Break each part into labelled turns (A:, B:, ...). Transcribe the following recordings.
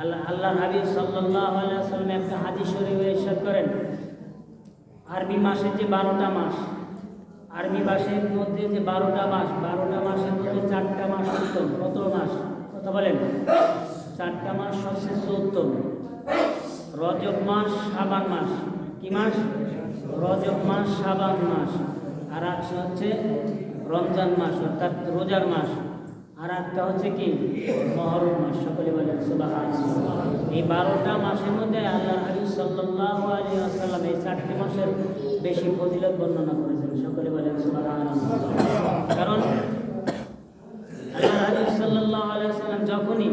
A: আল্লাহর হাবিব সাল্লাল্লাহু আলাইহি ওয়াসাল্লাম একটা হাদিস শরীফে ইরশাদ করেন, আরবি মাসের যে 12টা মাস, আরবি মাসের মধ্যে যে 12টা মাস, 12টা মাসের মধ্যে 4টা মাস উত্তম। কত মাস? কথা বলেন। 4টা মাস সবচেয়ে উত্তম। রজব মাস, শাবান মাস। কি মাস? রজব মাস, শাবান মাস। আর একটা হচ্ছে রমজান মাস, অর্থাৎ রোজার মাস। আর একটা হচ্ছে কি? মহরম মাস। সকলে বলেন সুবহানাল্লাহ। এই 12টা মাসের মধ্যে আল্লাহ হাবিব সাল্লাল্লাহু আলাইহি ওয়াসাল্লাম এই 4টি মাসের বেশি ফজিলত বর্ণনা করেছেন। সকলে বলেন সুবহানাল্লাহ। কারণ আল্লাহ হাবিব সাল্লাল্লাহু আলাইহি ওয়াসাল্লাম যখনই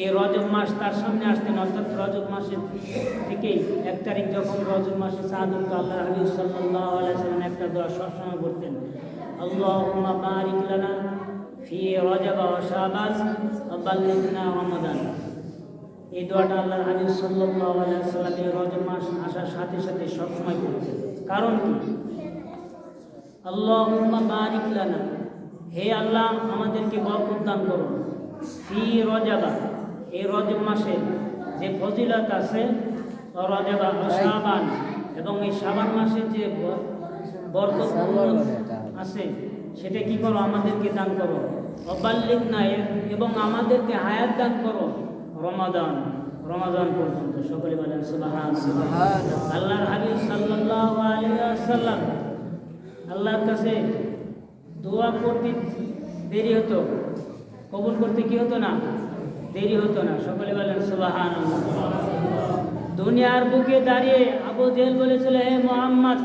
A: এই রজব মাস তার সামনে আসতেন, অর্থাৎ রজব মাসের থেকেই 1 তারিখ যখন রজব মাসে চাঁদ উঠত, আল্লাহ হাবিব সাল্লাল্লাহু আলাইহি ওয়াসাল্লাম একটা দোয়া সবসময় করতেন, আল্লাহুম্মা বারিক লানা ফি রজব ওয়া শাবান ওয়া বাল্লিগনা রমাদান। এই দোয়াটা আল্লাহ হাবিব সাল্লাল্লাহু আলাইহি ওয়াসাল্লাম এই রজব মাস আসার সাথে সাথে সবসময় করতেন। কারণ কি? আল্লাহুম্মা বারিক লানা, হে আল্লাহ আমাদেরকে বরকত দান করো, ফি রজবা, এই রজব মাসে যে ফজিলত আছে, রজবা ও শাবান, এবং এই শাবান মাসে যে বরকত আছে সেটা কি করো? আমাদেরকে দান করো। অবাল্লিগনা, এবং আমাদেরকে হায়াত দান করো রমাদান, রমাদান পর্যন্ত। সকলে বলেন সুবহানাল্লাহ। আল্লাহর হাবিব সাল্লাল্লাহু আলাইহি ওয়াসাল্লাম আল্লাহর কাছে দোয়া করতে দেরি হতো, কবুল করতে কি হতো না? দেরি হতো না। সকলে বলেন সুবহানাল্লাহ। দুনিয়ার বুকে দাঁড়িয়ে আবু জেহেল বলেছিল, হে মুহাম্মদ,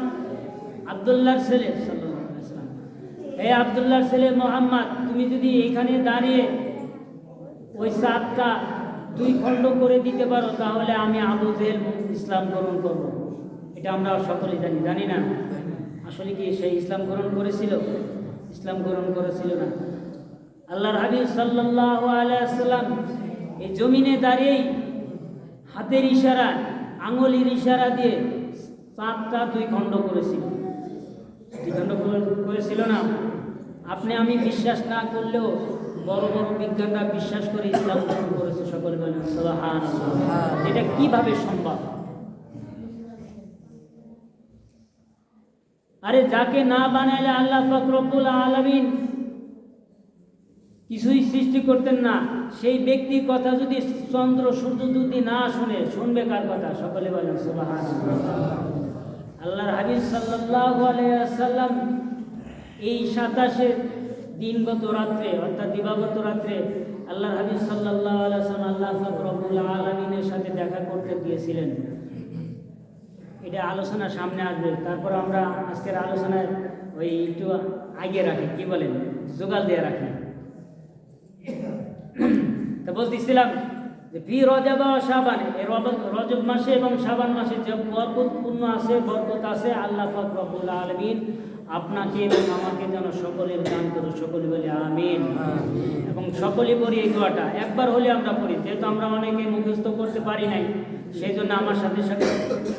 A: আব্দুল্লাহর ছেলে সাল্লাল্লাহু আলাইহি ওয়াসাল্লাম, হে আব্দুল্লাহর ছেলে মুহাম্মদ, তুমি যদি এখানে দাঁড়িয়ে ওই চাঁদটা 2 খণ্ড করে দিতে পারো, তাহলে আমি আবু জেহেল ইসলাম গ্রহণ করব। এটা আমরা সকলেই জানি, জানি না? আসলে কি সে ইসলাম গ্রহণ করেছিল? ইসলাম গ্রহণ করেছিল না। আল্লাহর হাবিব সাল্লাল্লাহু আলাইহি ওয়াসাল্লাম এই জমিনে দাঁড়িয়েই হাতের ইশারা, আঙ্গুলের ইশারা দিয়ে চাঁদটা 2 খণ্ড করেছিল। 2 খণ্ড করেছিল না? আপনি আমি বিশ্বাস না করলেও বড় বড় বিজ্ঞানরা বিশ্বাস করে ইসলাম গ্রহণ করেছে। সকলে বলেন সুবহানাল্লাহ। এটা কিভাবে সম্ভব? আরে যাকে না বানাইলে আল্লাহ পাক রব্বুল আলামিন কিছুই সৃষ্টি করতেন না, সেই ব্যক্তির কথা যদি চন্দ্র সূর্য যদি না শুনে, শুনবে কার কথা? সকলে বলেন সুবহানাল্লাহ। আল্লাহর হাবিব সাল্লাল্লাহু আলাইহি ওয়াসাল্লাম এই 27 দিনগত রাত্রে, অর্থাৎ দিবাগত রাত্রে আল্লাহর হাবিব সাল্লাল্লাহু আলাইহি ওয়াসাল্লাম আল্লাহ পাক রব্বুল আলামিনের সাথে দেখা করতে গিয়েছিলেন। এটা আলোচনা সামনে আসবে, তারপর আমরা আজকের আলোচনায় ওই একটু আগে রাখি, কি বলেন, জোগাল দিয়ে রাখি। তা বলতেছিলাম যে ফি রজব ওয়া শাবান, এই রজব মাসে এবং শাবান মাসে যে বরকতপূর্ণ আছে, বরকত আছে, আল্লাহ পাক রব্বুল আলামিন আপনাকে এবং আমাকে যেন সকলের দান করো। সকলে বলি আমিন। এবং সকলে পড়ি এই দোয়াটা, একবার হলে আমরা পড়ি, যেহেতু আমরা অনেকে মুখস্থ করতে পারি নাই, সেই জন্য আমার সাথে সাথে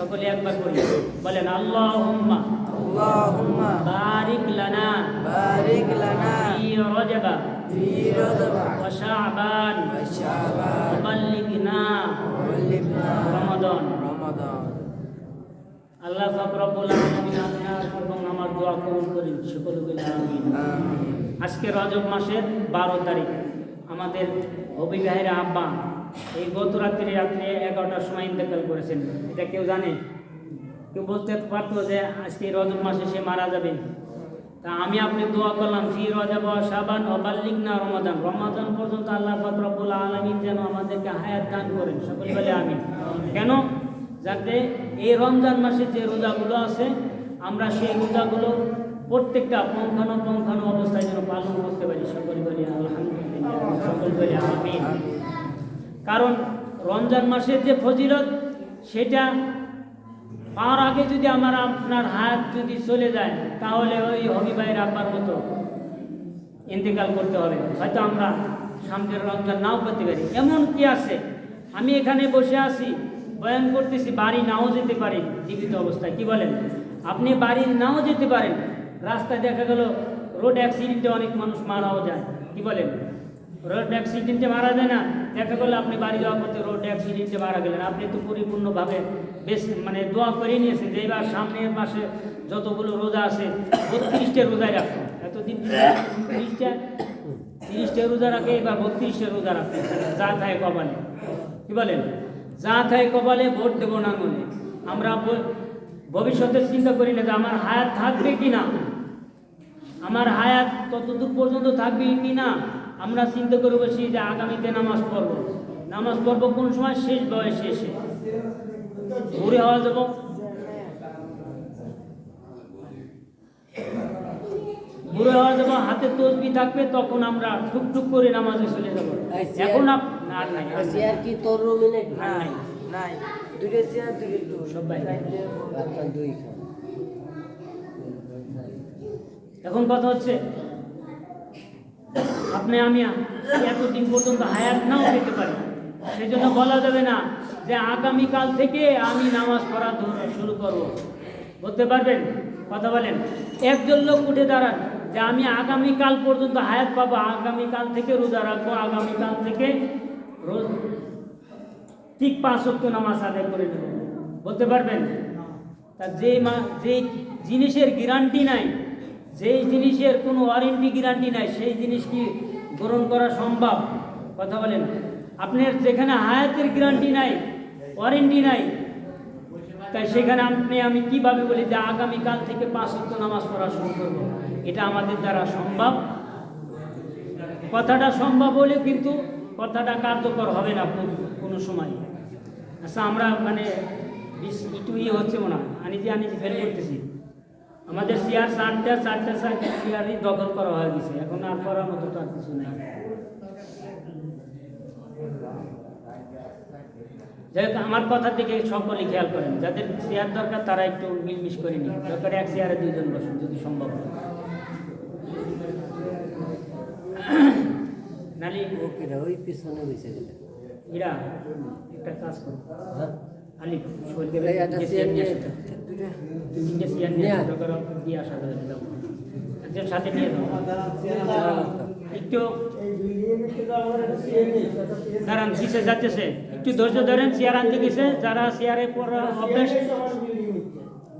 A: সকলে একবার পড়ি। বলেন আল্লাহুম্মা
B: আল্লাহুম্মা
A: বারিক লানা ফি রজবা ওয়া শাবান ওয়া বাল্লিগনা রমাদান। আল্লাহ পাক রব্বুল আলামিন আপনার এবং আমার দোয়া কবুল করেন। সকলে বলি আমিন। আজকে রজব মাসের 12 তারিখ আমাদের অবিবাহিত আব্বা এই গত রাত্রে 11টার সময় ইন্তেকাল করেছেন। এটা কেউ জানে? কেউ বলতে পারতো যে আজকে রজব মাসে সে মারা যাবে? তা আমি আপনি দোয়া করলাম ফি রজব ওয়া শাবান ওয়া বাল্লিগনা রমাদান, রমাদান পর্যন্ত আল্লাহ পাক রব্বুল আলামিন যেন আমাদেরকে হায়াত দান করেন। সকলে বলে আমিন। কেন? যাতে এই রমজান মাসে যে রোজাগুলো আছে, আমরা সেই রোজাগুলো প্রত্যেকটা পঙ্খানো অবস্থায় যেন পালন করতে পারি। সকলে বলি আলহামদুলিল্লাহ। সকলে বলি আমিন। কারণ রমজান মাসের যে ফজিলত, সেটা পাওয়ার আগে যদি আপনার হাত যদি চলে যায়, তাহলে ওই হবিবাইয়ের আব্বার মতো ইন্তেকাল করতে হবে। হয়তো আমরা সামনের রমজান নাও পেতে পারি। এমন কি আছে, আমি এখানে বসে আছি, বয়ান করতেছি, বাড়ি নাও যেতে পারি জীবিত অবস্থায়। কি বলেন? আপনি বাড়ি নাও যেতে পারেন, রাস্তায় দেখা গেল রোড অ্যাক্সিডেন্টে অনেক মানুষ মারাও যায়। কি বলেন? রোড অ্যাক্সিডেন্টে মারা যায় না, দেখা করলে আপনি বাড়ি যাওয়ার পথে রোড অ্যাক্সিডেন্টে মারা গেলেন, আপনি তো পরিপূর্ণভাবে বেশ মানে দোয়া করে নিয়েছেন যে এবার সামনের মাসে যতগুলো রোজা আছে 32টা রোজায় রাখুন। এতদিন 30টা রোজা রাখে, এবার 32টা রোজা রাখে, যা থাকে কপালে। কি বলেন? যা থাকে কপালে, ভোট দেবো না মনে। আমরা ভবিষ্যতে চিন্তা করি না যে আমার হায়াত থাকবে কি না, আমার হায়াত ততদূর পর্যন্ত থাকবে কি না। আমরা চিন্তা করে বসি যে আগামীতে নামাজ পড়ব। নামাজ পড়ব কোন সময়? শেষ বয়সে এসে বুড়ি হওয়া যাব। বুড়ো হওয়া যাব, হাতে তসবি থাকবে, তখন আমরা টুকটুক করে নামাজে চলে যাব। এখন আর নাই,
B: চেয়ার কি তোর রুমে নেই?
A: নাই,
B: নাই, দুটো চেয়ার দুটো
A: সব বাইরে।
B: আচ্ছা, দুই
A: এখন কথা হচ্ছে আপনি আমি এতদিন পর্যন্ত হায়াত নাও পেতে পারি, সেই জন্য বলা যাবে না যে আগামীকাল থেকে আমি নামাজ পড়া শুরু করব। বলতে পারবেন? কথা বলেন। একজন লোক উঠে দাঁড়ান যে আমি আগামীকাল পর্যন্ত হায়াত পাবো, আগামীকাল থেকে রোজা রাখবো, আগামীকাল থেকে রোজ ঠিক 5 ওয়াক্ত নামাজ আদায় করে নেব। বলতে পারবেন? তা যে জিনিসের গ্যারান্টি নাই, যেই জিনিসের কোনো ওয়ারেন্টি গ্যারান্টি নাই, সেই জিনিস কি গ্রহণ করা সম্ভব? কথা বলেন। আপনার যেখানে হায়াতের গ্যারান্টি নাই, ওয়ারেন্টি নাই, তাই সেখানে আমি কিভাবে বলি যে আগামীকাল থেকে 5 ওয়াক্ত নামাজ পড়া শুরু করব? এটা আমাদের দ্বারা সম্ভব? কথাটা সম্ভব হলে কিন্তু কথাটা কার্যকর হবে না কোনো সময়। আচ্ছা, আমরা মানে একটু হচ্ছে মনে হয় আনি ফেল করতেছি। আমাদের চেয়ার চারটা চেয়ারই দখল করা হয়ে গেছে, এখন আর করার মতো তো আর কিছু নেই। যাই হোক, আমার কথার দিকে সকলে খেয়াল করেন, যাদের চেয়ার দরকার তারা একটু মিলমিশ করে নিন, দরকার এক চেয়ারে 2 জন বসুন যদি সম্ভব হয়। নালি
B: ওই পিছনে বসে গেলে
A: এরা একটা কাজ করো, আলি একজন সাথে নিয়ে দাও, একটু দাঁড়ান, কিসে যাচ্ছে, একটু ধৈর্য ধরেন। চেয়ার আনতে গেছে, যারা চেয়ারে পড়া অভ্যাস,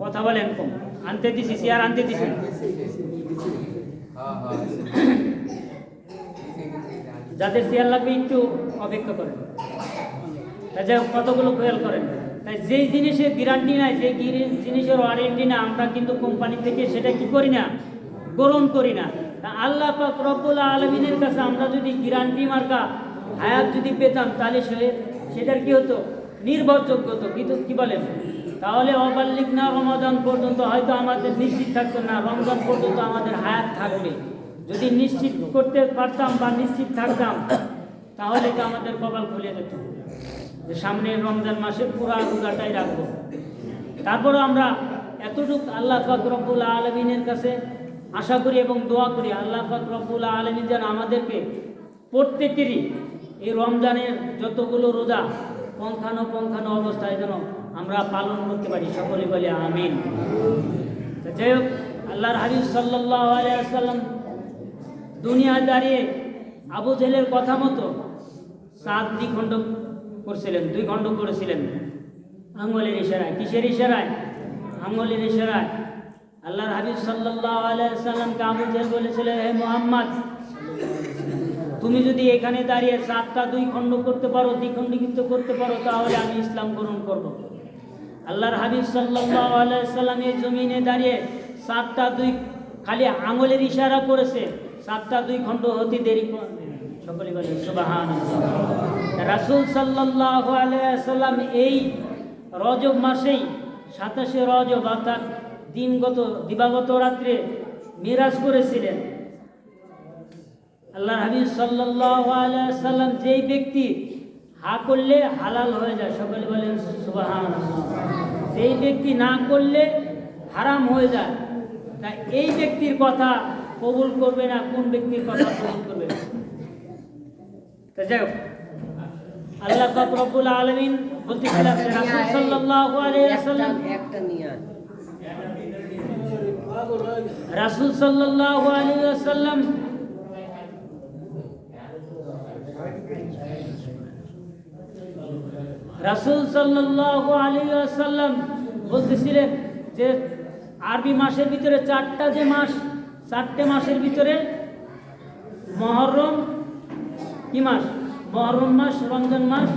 A: কথা বলেন কম, আনতে দিছি, চেয়ার আনতে দিছি। যাদের চেয়ার লাগবে একটু অপেক্ষা করেন। তাই কতগুলো খেয়াল করেন। তাই যেই জিনিসের গ্যারান্টি নাই, যে জিনিসের ওয়ারেন্টি না, আমরা কিন্তু কোম্পানি থেকে সেটা কি করি না, গ্রহণ করি না। তা আল্লাহ পাক রব্বুল আলামিনের কাছে আমরা যদি গ্যারান্টি মার্কা হায়াত যদি পেতাম, তাহলে সেটার কি হতো? নির্ভরযোগ্য হতো। কিন্তু কি বলেন? তাহলে অবাল্লিক না রমাদান পর্যন্ত হয়তো আমাদের নিশ্চিত থাকতো না রমজান পর্যন্ত আমাদের হায়াত থাকবে। যদি নিশ্চিত করতে পারতাম বা নিশ্চিত থাকতাম, তাহলে তো আমাদের কপাল খুলে যেত যে সামনের রমজান মাসে পুরা রোজাটাই রাখবো। তারপরে আমরা এতটুকু আল্লাহ পাক রব্বুল আলামিনের কাছে আশা করি এবং দোয়া করি, আল্লাহ পাক রব্বুল আলামিন যেন আমাদেরকে প্রত্যেকেরই এই রমজানের যতগুলো রোজা পঙ্খানো অবস্থায় যেন আমরা পালন করতে পারি। সকলে বলে আমিন। যাই হোক, আল্লাহর হাবিব সাল্লাল্লাহু আলাইহি ওয়াসাল্লাম দুনিয়ায় দাঁড়িয়ে আবু জেহেলের কথা মতো 7 দ্বিখণ্ড করছিলেন, 2 খণ্ড করেছিলেন আঙ্গুলের ইশারায়। কিসের ইশারায়? আঙ্গুলের ইশারায়। আল্লাহর হাবিব সাল্লাল্লাহু আলাইহি ওয়াসাল্লামকে আবু জেহেল বলেছিলেন, হে মুহাম্মদ, তুমি যদি এখানে দাঁড়িয়ে 7টা 2 খণ্ড করতে পারো, দ্বিখণ্ডিত করতে পারো, তাহলে আমি ইসলাম গ্রহণ করব। আল্লাহর হাবিব সাল্লাল্লাহু আলাইহি ওয়াসাল্লাম এই জমিনে দাঁড়িয়ে 7টা 2 খালি আঙ্গুলের ইশারা করেছে, 7টা 2 খণ্ড হতে দেরি করে। সকলে বলেন সুবহানাল্লাহ। রাসূল সাল্লাল্লাহু আলাইহি ওয়াসাল্লাম এই রজব মাসেই 27শে রজব অর্থাৎ দিবাগত রাত্রে মিরাজ করেছিলেন। আল্লাহর হাবিব সাল্লাল্লাহু আলাইহি ওয়াসাল্লাম যেই ব্যক্তি হা করলে হালাল হয়ে যায়, সকলে বলেন সুবহানাল্লাহ। যেই ব্যক্তি না করলে হারাম হয়ে যায়। তাই এই ব্যক্তির কথা কবুল করবে না, কোন ব্যক্তির কথা কবুল করবে? তা যাই হোক, আল্লাহ পাক রব্বুল আলামিন বলতেছিলেন রাসূল সাল্লাল্লাহু আলাইহি ওয়াসাল্লাম রাসূল সাল্লাল্লাহু আলাইহি ওয়াসাল্লাম রাসূল সাল্লাল্লাহু আলাইহি ওয়াসাল্লাম বলতেছিলেন যে আরবি মাসের ভিতরে 4টা যে মাস, 4টে মাসের ভিতরে মহরম কি মাস? মহরম মাস, রমজান মাস,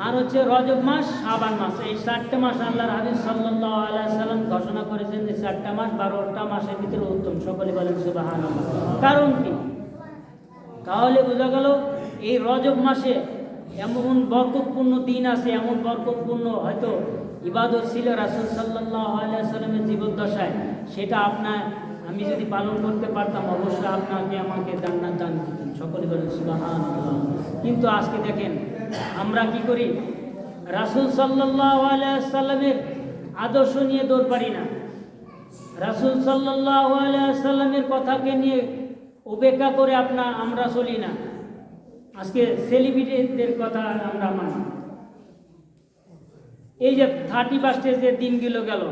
A: আর হচ্ছে রজব মাস, শাবান মাস। এই 4টে মাস আল্লাহর হাবিব সাল্লাল্লাহু আলাইহি ওয়াসাল্লাম ঘোষণা করেছেন যে 4টা মাস 12টা মাসের ভিতরে উত্তম। সকলে বলেন সুবহানাল্লাহ। কারণ কি? তাহলে বোঝা গেল এই রজব মাসে এমন বরকতপূর্ণ দিন আছে, এমন বরকতপূর্ণ হয়তো ইবাদত ছিল রাসূল সাল্লাল্লাহু আলাইহি ওয়াসাল্লামের জীবদ্দশায়, সেটা আমি যদি পালন করতে পারতাম অবশ্যই আপনাকে আমাকে জান্নাত দান দিতেন। সকলে বলেন সুবহানাল্লাহ। কিন্তু আজকে দেখেন আমরা কি করি? রাসূল সাল্লাল্লাহু আলাইহি ওয়াসাল্লামের আদর্শ নিয়ে দৌড় পারি না, রাসূল সাল্লাল্লাহু আলাইহি ওয়াসাল্লামের কথাকে নিয়ে উপেক্ষা করে আমরা চলি না। আজকে সেলিব্রিটিদের কথা আমরা মানি। এই যে 31 যে দিনগুলো গেল,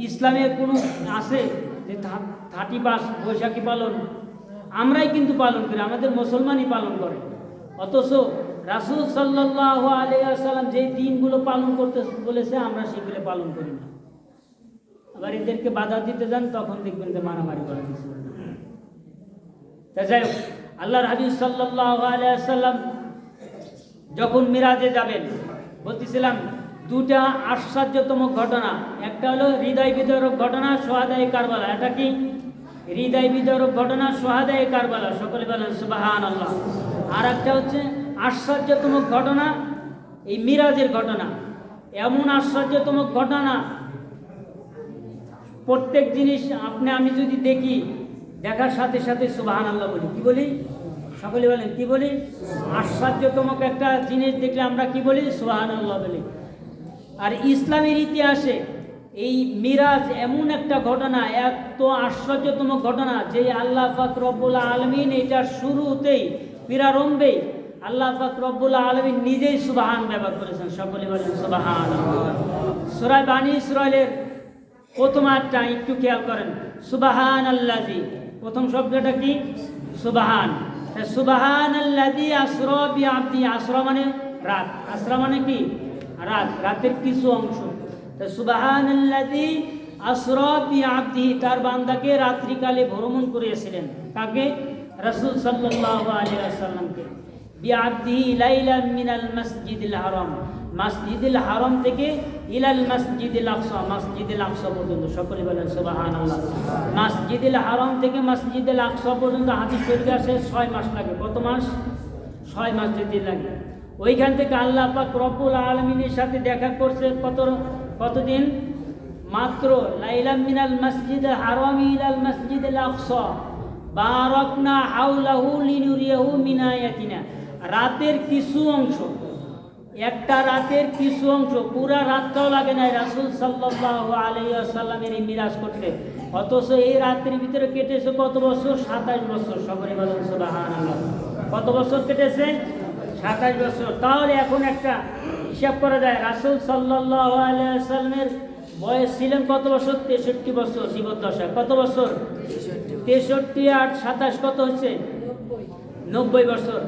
A: ইসলামের কোনো আছে যে 31 বৈশাখী পালন? আমরাই কিন্তু পালন করি, আমাদের মুসলমানই পালন করে। অথচ রাসূল সাল্লাল্লাহু আলাইহি ওয়াসাল্লাম যে দিনগুলো পালন করতে বলেছে আমরা সেগুলো পালন করি না। আবার এদেরকে বাধা দিতে যান, তখন দেখবেন যে মারামারি করা কিছু। তা যাই হোক, আল্লাহর হাবিব সাল্লাল্লাহু আলাইহি ওয়াসাল্লাম যখন মিরাজে যাবেন, বলতেছিলাম 2টা আশ্চর্যতম ঘটনা। একটা হলো হৃদয় বিদারক ঘটনা, সোহাদায়ে কারবালা। এটা কি? হৃদয় বিদারক ঘটনা, সোহাদায়ে কারবালা। সকলে বলেন সুবহানাল্লাহ। আর একটা হচ্ছে আশ্চর্যতম ঘটনা, এই মিরাজের ঘটনা। এমন আশ্চর্যতম ঘটনা, প্রত্যেক জিনিস আমি যদি দেখি, দেখার সাথে সাথে সুবহানাল্লাহ বলি। কি বলি? সকলে বলেন কি বলি? আশ্চর্যতম একটা জিনিস দেখলে আমরা কি বলি? সুবহানাল্লাহ বলি। আর ইসলামের ইতিহাসে এই মিরাজ এমন একটা ঘটনা, এত আশ্চর্যতম ঘটনা যে আল্লাহ পাক রব্বুল আলামিন এটার শুরুতেই, প্রারম্ভেই আল্লাহ পাক রব্বুল আলামিন নিজেই সুবহান ব্যবহার করেছেন। সকলে বলেন সুবহানাল্লাহ। সূরা বানী ইসরাঈলের প্রথম আয়াতটা একটু খেয়াল করেন। সুবহানাল্লাযী, প্রথম শব্দটা কি? সুবহান। সুবহানাল্লাযী আসরা বিআবদি। আসরা মানে রাত, আসরা মানে কি? রাত, রাতের কিছু অংশ। সুবহানাল্লাযী আসরা বিআবদিহি, তার বান্দাকে রাত্রিকালে ভ্রমণ করিয়েছিলেন। কাকে? রাসূল সাল্লাল্লাহু আলাইহি ওয়াসাল্লামকে। বিআবদিহি লাইলান মিনাল মাসজিদিল হারাম, মসজিদুল হারাম থেকে ইলাল মসজিদুল আকসা, মসজিদুল আকসা পর্যন্ত। সকলে বলেন সুবহানাল্লাহ। মসজিদুল হারাম থেকে মসজিদুল আকসা পর্যন্ত হাদিস শরীফে আসে 6 মাস লাগে। কত মাস? 6 মাস যেতে লাগে। ওইখান থেকে আল্লাহ পাক রব্বুল আলামিনের সাথে দেখা করছে কতদিন? মাত্র লাইলাম মিনাল মসজিদুল হারাম ইলাল মসজিদুল আকসা বারাকনা হাওলাহু লিনুরিয়াহু মিন আয়াতিনা। রাতের কিছু অংশ, একটা রাতের কিছু অংশ, পুরা রাতটাও লাগে না রাসূল সাল্লাল্লাহু আলাইহি ওয়াসাল্লামের এই মিরাজ করতে। অথচ এই রাতের ভিতরে কেটেছে কত বছর? 27 বছর। সকলে বলেন সুবহানাল্লাহ। কত বছর কেটেছে? 27 বছর। তাহলে এখন একটা হিসাব করা যায়, রাসূল সাল্লাল্লাহু আলাইহি ওয়াসাল্লামের বয়স ছিলেন কত বছর? 63 বছর জীবদ্দশায়। কত বছর? 63 আর 27 কত হচ্ছে? 90 বছর।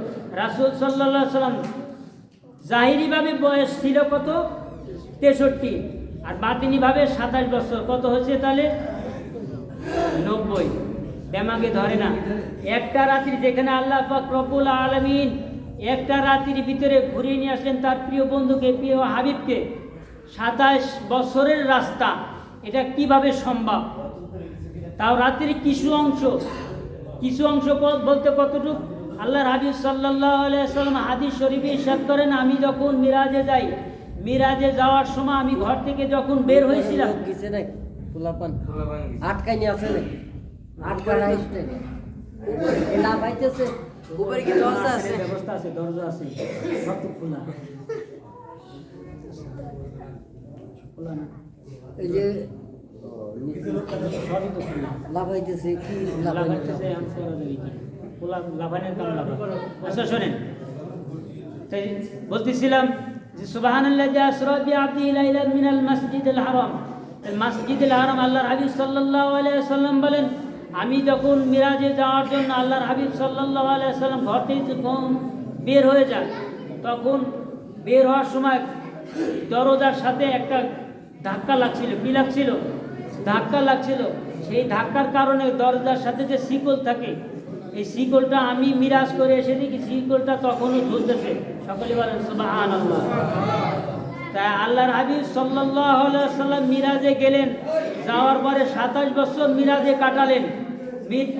A: রাসূল সাল্লাল্লাহু আলাইহি ওয়াসাল্লাম জাহিরিভাবে বয়স ছিল কত? 63, আর বাতিনিভাবে 27 বছর। কত হচ্ছে তাহলে? 90। দেমাগে ধরে না। একটা রাত্রি যেখানে আল্লাহ পাক রব্বুল আলামিন একটা রাত্রির ভিতরে ঘুরিয়ে নিয়ে আসলেন তার প্রিয় বন্ধুকে, প্রিয় হাবিবকে, 27 বছরের রাস্তা, এটা কিভাবে সম্ভব? তাও রাত্রির কিছু অংশ বলতে কতটুকু? আল্লাহর হাবিব সাল্লাল্লাহু আলাইহি ওয়াসাল্লাম হাদিস শরীফে ইরশাদ করেন, আমি যখন মিরাজে যাই, মিরাজে যাওয়ার সময় আমি ঘর থেকে যখন বের হয়েছিলাম,
B: আটকাইনি আছে নাকি? আটকানো আসছে না পাইতেছে। উপরে কি দরজা আছে?
A: ব্যবস্থা আছে, দরজা আছে, সব তো খোলা না। এই যে সবই তো খোলা।
B: লাভাইতেছে কি?
A: লাভাইতেছে লাভানের কাম লাভা। আচ্ছা শোনেন, তাই বলতেছিলাম যে সুবহানাল্লাযী আসরা বিআবদিহি লাইলান মিনাল মাসজিদিল হারাম। মসজিদুল হারাম, আল্লাহর হাবিব সাল্লাল্লাহু আলাইহি ওয়াসাল্লাম বলেন, আমি যখন মিরাজে যাওয়ার জন্য আল্লাহর হাবিব সাল্লাল্লাহু আলাইহি ওয়াসাল্লাম ঘর থেকে যখন বের হয়ে যায়, তখন বের হওয়ার সময় দরজার সাথে একটা ধাক্কা লাগছিল। কি লাগছিল? ধাক্কা লাগছিল। সেই ধাক্কার কারণে দরজার সাথে যে শিকল থাকে, এই শিকলটা আমি মিরাজ করে এসে দেখি শিকলটা তখনও ঝুলতেছে। সকলে বলেন সুবহানাল্লাহ। তাই আল্লাহর হাবিব সাল্লাল্লাহু আলাইহি সাল্লাম মিরাজে গেলেন, যাওয়ার পরে 27 বছর মিরাজে কাটালেন।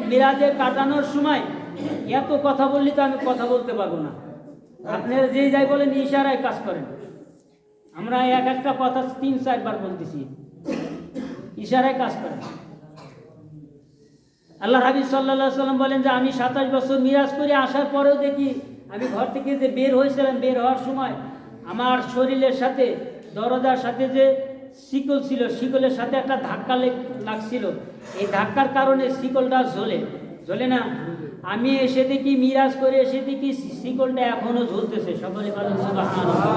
A: মিরাজে কাটানোর সময় এত কথা বললি তো আমি কথা বলতে পারবো না। আপনারা যে যাই বলেন ইশারায় কাজ করেন। আমরা এক একটা কথা 3-4 বার বলতেছি, ইশারায় কাজ করেন। আল্লাহ হাবিব সাল্লাল্লাহু আলাইহি সাল্লাম বলেন যে আমি 27 বছর মিরাজ করে আসার পরেও দেখি আমি ঘর থেকে যে বের হয়েছিলাম, বের হওয়ার সময় আমার শরীরের সাথে দরজার সাথে যে শিকল ছিল, শিকলের সাথে একটা ধাক্কা লাগছিল। এই ধাক্কার কারণে শিকলটা ঝোলে না। আমি এসে দেখি মিরাজ করে এসে দেখি শিকলটা এখনো ঝুলতেছে। সকলে বলেন সুবহানাল্লাহ।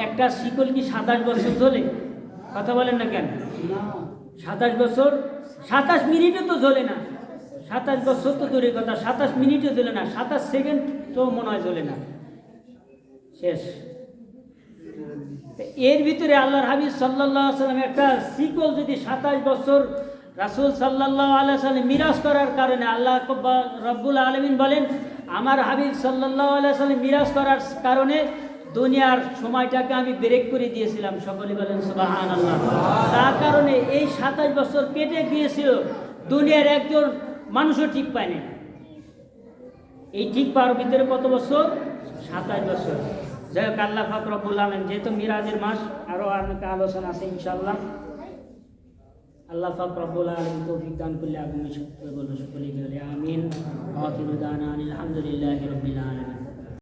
A: একটা শিকল কি 27 বছর ঝোলে? কথা বলেন না কেন? 27 বছর, 27 মিনিটও তো ঝোলে না। 27 বছর তো দূরের কথা, 27 মিনিটও ঝোলে না, 27 সেকেন্ড তো মনে হয় ঝোলে না। শেষ। এর ভিতরে আল্লাহর হাবিব সাল্লাল্লাহু আলাইহি সাল্লাম একটা শিকল যদি 27 বছর রাসূল সাল্লাল্লাহু আলাইহি সাল্লাম মিরাজ করার কারণে আল্লাহ রব্বুল আলামিন বলেন আমার হাবিব সাল্লাল্লাহু আলাইহি সাল্লাম মিরাজ করার কারণে দুনিয়ার সময়টাকে আমি ব্রেক করে দিয়েছিলাম। সকলে বলেন সুবহানাল্লাহ। তার কারণে এই 27 বছর কেটে গিয়েছিল, দুনিয়ার একজন মানুষও ঠিক পায়নি। এই ঠিক পাওয়ার ভিতরে কত বছর? 27 বছর। যাই হোক, আল্লাহ পাক রব্বুল আলামিন, যেহেতু মিরাজের মাস, আরও অনেক আলোচনা আছে ইনশাআল্লাহ। আল্লাহ পাক রব্বুল আলামিন তৌফিক দান করলে আগামী সপ্তাহে বলবো সকলে গেলে আমিন। আখিরু দাওয়ানা আলহামদুলিল্লাহি রাব্বিল আলামিন।